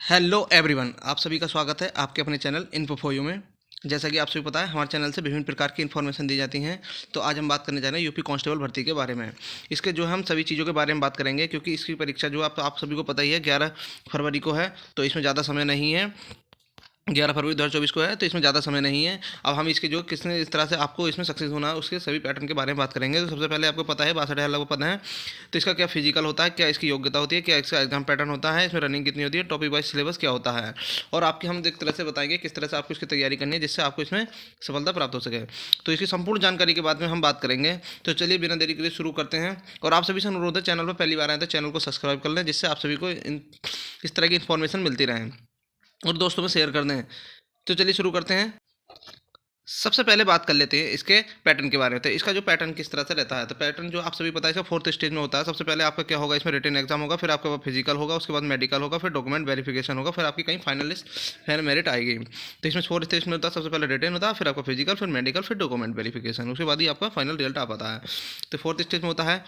Hello everyone, आप सभी का स्वागत है आपके अपने चैनल इन्फो4यू में। जैसा कि आप सभी पता है, हमारे चैनल से विभिन्न प्रकार की इन्फॉर्मेशन दी जाती हैं। तो आज हम बात करने जा रहे हैं यूपी कांस्टेबल भर्ती के बारे में। इसके जो हम सभी चीज़ों के बारे में बात करेंगे, क्योंकि इसकी परीक्षा जो आप सभी को पता ही है 11 फरवरी को है। तो इसमें ज़्यादा समय नहीं है, 11 फरवरी 2024 को है, तो इसमें ज़्यादा समय नहीं है। अब हम इसके जो किसने इस तरह से आपको इसमें सक्सेस होना है उसके सभी पैटर्न के बारे में बात करेंगे। तो सबसे पहले आपको पता है 62,000 लोगों को पता है। तो इसका क्या फिजिकल होता है, क्या इसकी योग्यता होती है, क्या इसका एग्जाम पैटर्न होता है, इसमें रनिंग कितनी होती है, टॉपिक वाइज सिलेबस क्या होता है, और आपकी हम एक तरह से बताएंगे किस तरह से आपको इसकी तैयारी करनी है जिससे आपको इसमें सफलता प्राप्त हो सके। तो इसकी संपूर्ण जानकारी के बाद में हम बात करेंगे। तो चलिए बिना देरी के शुरू करते हैं। और आप सभी से अनुरोध है, चैनल पर पहली बार आए तो चैनल को सब्सक्राइब कर लें, जिससे आप सभी को इस तरह की इन्फॉर्मेशन मिलती रहे और दोस्तों में शेयर कर दें। तो चलिए शुरू करते हैं। सबसे पहले बात कर लेते हैं इसके पैटर्न के बारे में। तो इसका जो पैटर्न किस तरह से रहता है, तो पैटर्न जो आप सभी पता है इसका 4th स्टेज में होता है। सबसे पहले आपका क्या होगा, इसमें रिटन एग्जाम होगा, फिर आपके पास फिजिकल होगा, उसके बाद मेडिकल होगा, फिर डॉक्यूमेंट वेरिफिकेशन होगा, फिर आपकी कहीं फाइनल लिस्ट फाइनल मेरिट आएगी। तो इसमें 4th स्टेज में होता है, सबसे पहले रिटन होता है, फिर आपका फिजिकल, फिर मेडिकल, फिर डॉक्यूमेंट वेरिफिकेशन, उसके बाद ही आपका फाइनल रिजल्ट आ पाता है। तो 4th स्टेज में होता है।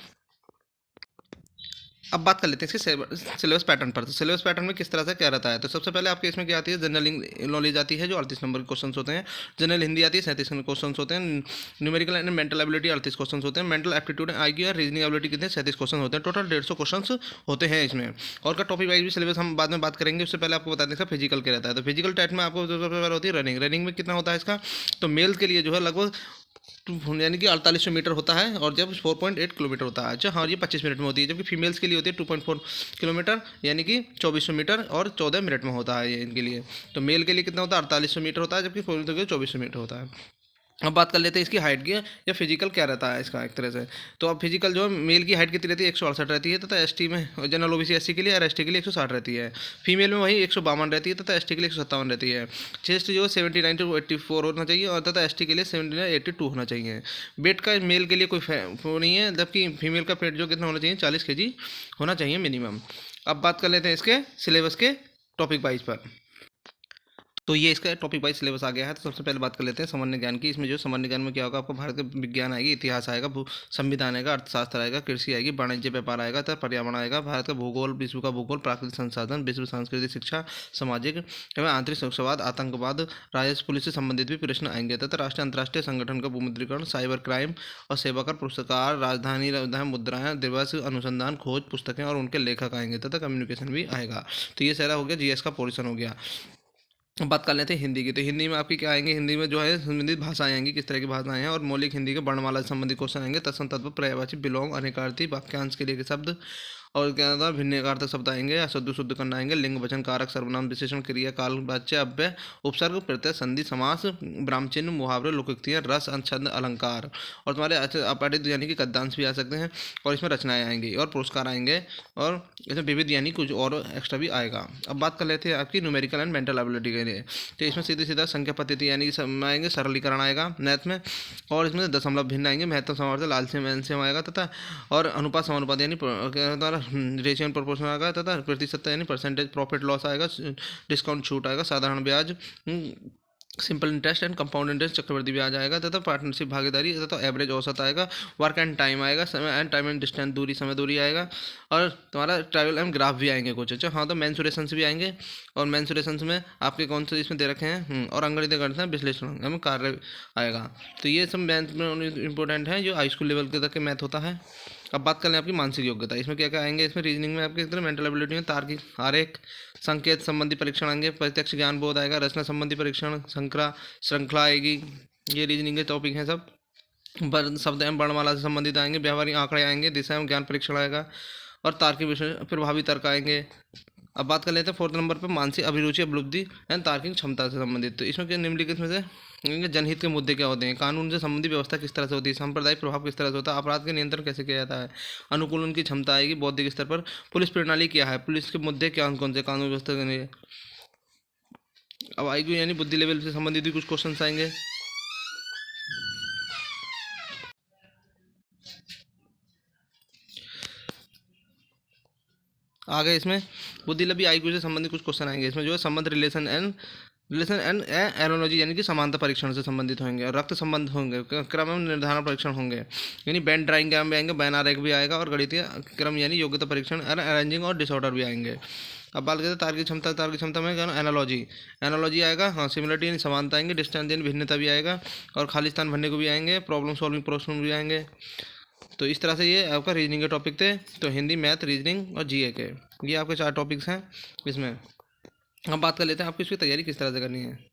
अब बात कर लेते हैं इसके सिलेबस पैटर्न पर। तो सिलेबस पैटर्न में किस तरह से क्या रहता है, तो सबसे पहले आपके इसमें क्या आती है, जनरल नॉलेज आती है जो 38 नंबर के क्वेश्चन होते हैं। जनरल हिंदी आती है 37 नंबर क्वेश्चन होते हैं। Numerical and mental ability 38 question होते हैं। मेंटल एप्टीट्यूड आईक्यू और रीजनिंग एबिलिटी कितने 37 क्वेश्चन होते हैं। टोटल 150 क्वेश्चन होते हैं इसमें। और का टॉपिक वाइज भी सिलेबस हम बाद में बात करेंगे। उससे पहले आपको बता दें इसका फिजिकल क्या रहता है। तो फिजिकल टाइप में आपको सबसे पहले होती है रनिंग। रनिंग में कितना होता है इसका, तो मेल के लिए जो है लगभग यानी कि 4800 मीटर होता है, और जब 4.8 किलोमीटर होता है। अच्छा हाँ, ये 25 मिनट में होती है, जबकि फीमेल्स के लिए होती है 2.4 किलोमीटर यानी कि 2400 मीटर और 14 मिनट में होता है ये इनके लिए। तो मेल के लिए कितना होता है, 4800 मीटर होता है, जबकि फीमेल के लिए 2400 मीटर होता है। अब बात कर लेते हैं इसकी हाइट की, या फिजिकल क्या रहता है इसका एक तरह से। तो अब फिजिकल जो है मेल की हाइट कितनी रहती है, 168 रहती है, तथा एसटी में जनरल ओबीसी एससी के लिए और एसटी के लिए 160 रहती है। फीमेल में वही 152 रहती है, तथा एसटी के लिए 157 रहती है। चेस्ट जो है 79 to 84 होना चाहिए, और तथा एसटी के लिए 79 82 होना चाहिए। वेट का मेल के लिए कोई वो नहीं है, जबकि फीमेल का वेट जो कितना होना चाहिए 40 kg होना चाहिए मिनिमम। अब बात कर लेते हैं इसके सिलेबस के टॉपिक वाइज पर। तो ये इसका टॉपिक वाइज सिलेबस आ गया है। तो सबसे पहले बात कर लेते हैं सामान्य ज्ञान की। इसमें जो सामान्य ज्ञान में क्या होगा, आपको भारत का विज्ञान आएगी, इतिहास आएगा, संविधान आएगा, अर्थशास्त्र आएगा, कृषि आएगी, वाणिज्य व्यापार आएगा, तथा पर्यावरण आएगा, भारत का भूगोल, विश्व का भूगोल, प्राकृतिक संसाधन, विश्व संस्कृति, शिक्षा, सामाजिक एवं आंतरिक सुरक्षावाद, आतंकवाद, राजस्व, पुलिस से संबंधित भी प्रश्न आएंगे, तथा राष्ट्रीय अंतर्राष्ट्रीय संगठन का विमुद्रीकरण, साइबर क्राइम और सेवा कर पुरस्कार, राजधानी मुद्राएं, दिवस, अनुसंधान, खोज, पुस्तकें और उनके लेखक आएंगे, तथा कम्युनिकेशन भी आएगा। तो ये सारा हो गया जीएस का पोर्शन हो गया। अब बात कर लेते हैं हिंदी की। तो हिंदी में आपकी क्या आएंगे, हिंदी में जो है संबंधित भाषाएं आएंगी, किस तरह की भाषाएं हैं, और मौलिक हिंदी के वर्णमाला से संबंधित क्वेश्चन आएंगे। तत्सम तत्व पर्यायवाची विलोम अनेकार्थी वाक्यांश के लिए के शब्द, और क्या होता है भिन्नगार्थक शब्द आएंगे, अशुद्ध शुद्ध करना आएंगे, लिंग वचन कारक सर्वनाम विशेषण क्रिया काल वाच्य अव्यय उपसर्ग प्रत्यय संधि समास ब्राह्मचिन्ह मुहावरे लोकोक्तियाँ रस छंद अलंकार, और तुम्हारे अपठित यानी कि गद्यांश भी आ सकते हैं। और इसमें रचनाएं आएंगी और पुरस्कार आएंगे, और इसमें विविध यानी कुछ और एक्स्ट्रा भी आएगा। अब बात कर लेते हैं आपकी न्यूमेरिकल एंड मेंटल एबिलिटी के लिए। तो इसमें सीधे सीधा संख्या पद्धति यानी कि आएंगे, सरलीकरण आएगा मैथ में, और इसमें दशमलव भिन्न आएंगे, महत्व सामर्थ्य लालसेम एलसीएम आएगा, तथा और अनुपात समानुपात यानी रेशियो एंड प्रोपोर्शन आएगा, तथा प्रतिशत यानी परसेंटेज, प्रॉफिट लॉस आएगा, डिस्काउंट छूट आएगा, साधारण ब्याज, simple interest and compound interest, चक्रवर्ती ब्याज आएगा, तथा पार्टनरशिप भागीदारी, तथा एवरेज औसत आएगा, वर्क एंड टाइम आएगा, समय एंड टाइम एंड डिस्टेंस दूरी समय दूरी आएगा, और तुम्हारा ट्रैवल एंड ग्राफ भी आएंगे कुछ। अच्छा हाँ, तो मेंसुरेशंस भी आएंगे, और मेंसुरेशंस में आपके कौन से इसमें दे रखे हैं, और अंगणित गणित विश्लेषण में कार्य आएगा। तो ये सब मैथ में इंपॉर्टेंट है जो हाई स्कूल लेवल के तक के मैथ होता है। अब बात कर लें आपकी मानसिक योग्यता। इसमें क्या क्या आएंगे, इसमें रीजनिंग में आपके तरह मेंटल एबिलिटी में तार्किक आरेख संकेत संबंधी परीक्षण आएंगे, प्रत्यक्ष ज्ञान बोध आएगा, रचना संबंधी परीक्षण, श्रृंखला आएगी। ये रीजनिंग के टॉपिक हैं सब। शब्द एवं वर्णमाला से संबंधित आएंगे, व्यवहारिक आंकड़े आएंगे, दिशा एवं ज्ञान परीक्षण आएगा, और तार्किक विषय प्रभावी तर्क आएंगे। अब बात कर लेते हैं 4th नंबर पर मानसिक अभिरुचि उपलब्धि एंड तार्किक क्षमता से संबंधित। तो इसमें क्या निम्नलिखित में से जनहित के मुद्दे क्या होते हैं, कानून से संबंधी व्यवस्था किस तरह से होती है, सांप्रदायिक प्रभाव किस तरह से होता है, अपराध के नियंत्रण कैसे किया जाता है, अनुकूलन की क्षमता आएगी, बौद्धिक स्तर पर पुलिस प्रणाली क्या है, पुलिस के मुद्दे क्या कौन से कानून व्यवस्था के लिए। अब आईक्यू यानी बुद्धि लेवल से संबंधित भी कुछ क्वेश्चन आएंगे। आगे इसमें बुद्धि लेवल आईक्यू से संबंधित कुछ क्वेश्चन आएंगे। इसमें जो है संबंध रिलेशन एंड एरोलॉजी यानी कि समानता परीक्षण से संबंधित होंगे, और रक्त संबंध होंगे, क्रम निर्धारण परीक्षण होंगे, यानी बैंड ड्राइंग भी आएंगे, बैन आरेख भी आएगा, और गणितीय क्रम यानी योग्यता परीक्षण, अरेंजिंग और डिसऑर्डर भी आएंगे। अब बात करते हैं तार्किक क्षमता में क्या एनालॉजी, एनालॉजी आएगा, हाँ सिमिलरिटी यानी समानता आएंगे, डिस्टेंस यानी भिन्नता भी आएगा, और खाली स्थान भरने को भी आएंगे, प्रॉब्लम सॉल्विंग प्रश्न भी आएंगे। तो इस तरह से ये आपका रीजनिंग के टॉपिक थे। तो हिंदी, मैथ, रीजनिंग और जीए के, ये आपके 4 टॉपिक्स हैं इसमें। हम बात कर लेते हैं आपको इसकी तैयारी किस तरह से करनी है।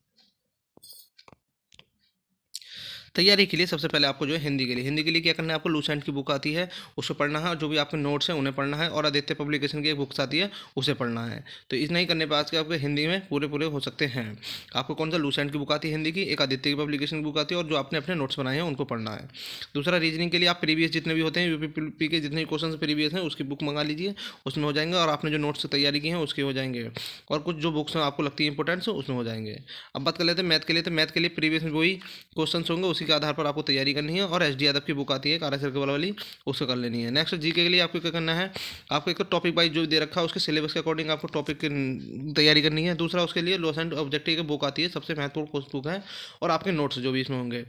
तैयारी के लिए सबसे पहले आपको जो है हिंदी के लिए क्या करना है, आपको लूसेंट की बुक आती है उसको पढ़ना है, और जो भी आपके नोट्स हैं उन्हें पढ़ना है, और आदित्य पब्लिकेशन की एक बुक्स आती है उसे पढ़ना है। तो इतना ही करने बाद के आपके हिंदी में पूरे हो सकते हैं। आपको कौन सा लूसेंट की बुक आती है हिंदी की, एक आदित्य की पब्लिकेशन की बुक आती है, और जो आपने अपने नोट्स बनाए हैं उनको पढ़ना है। दूसरा, रीजनिंग के लिए आप प्रीवियस जितने भी होते हैं यूपी के जितने क्वेश्चन प्रीवियस हैं उसकी बुक मंगा लीजिए, उसमें हो जाएंगे, और आपने जो नोट्स तैयारी की हैं उसके हो जाएंगे, और कुछ जो बुक्स आपको लगती है इंपॉर्टेंट उसमें हो जाएंगे। अब बात कर लेते हैं मैथ के लिए। तो मैथ के लिए प्रीवियस में वही क्वेश्चन होंगे, उसी के आधार पर आपको तैयारी करनी है, और एस डी यादव की बुक आती है कार्य सर्कल वाली, उसको कर लेनी है। नेक्स्ट जीके के लिए आपको क्या करना है, आपको एक टॉपिक वाइज जो दे रखा है उसके सिलेबस के अकॉर्डिंग आपको टॉपिक की तैयारी करनी है। दूसरा, उसके लिए लॉस एंड ऑब्जेक्टिव की बुक आती है, सबसे महत्वपूर्ण बुक है, और आपके नोट्स जो भी इसमें होंगे,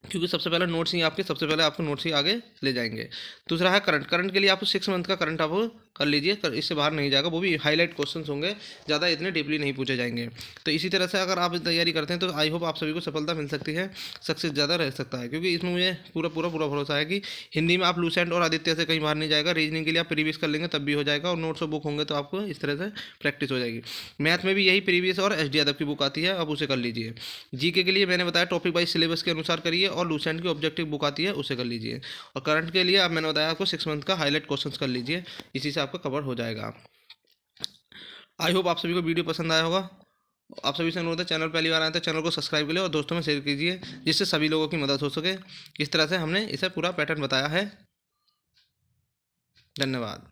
क्योंकि सबसे पहले नोट्स ही आपके सबसे पहले आपको नोट्स ही आगे ले जाएंगे। दूसरा है करंट के लिए आपको 6 मंथ का करंट आप कर लीजिए, इससे बाहर नहीं जाएगा, वो भी हाईलाइट क्वेश्चंस होंगे, ज़्यादा इतने डीपली नहीं पूछे जाएंगे। तो इसी तरह से अगर आप तैयारी करते हैं तो आई होप आप सभी को सफलता मिल सकती है, सक्सेस ज़्यादा रह सकता है, क्योंकि इसमें मुझे पूरा भरोसा है कि हिंदी में आप लूसेंट और आदित्य से कहीं बाहर नहीं जाएगा। रीजनिंग के लिए आप प्रीवियस कर लेंगे तब भी हो जाएगा, और नोट्स और बुक होंगे तो आपको इस तरह से प्रैक्टिस हो जाएगी। मैथ में भी यही प्रीवियस और एस डी यादव की बुक आती है, अब उसे कर लीजिए। जीके के लिए मैंने बताया टॉपिक वाइज सिलेबस के अनुसार करिए, और लूसेंट की ऑब्जेक्टिव बुक आती है उसे कर लीजिए, और करंट के लिए अब मैंने बताया आपको 6 मंथ का हाईलाइट क्वेश्चंस कर लीजिए, इसी से आपका कवर हो जाएगा। आई होप आप सभी को वीडियो पसंद आया होगा। आप सभी से अनुरोध है, चैनल पहली बार आए तो चैनल को सब्सक्राइब करिए और दोस्तों में शेयर कीजिए, जिससे सभी लोगों की मदद हो सके। इस तरह से हमने इसे पूरा पैटर्न बताया है। धन्यवाद।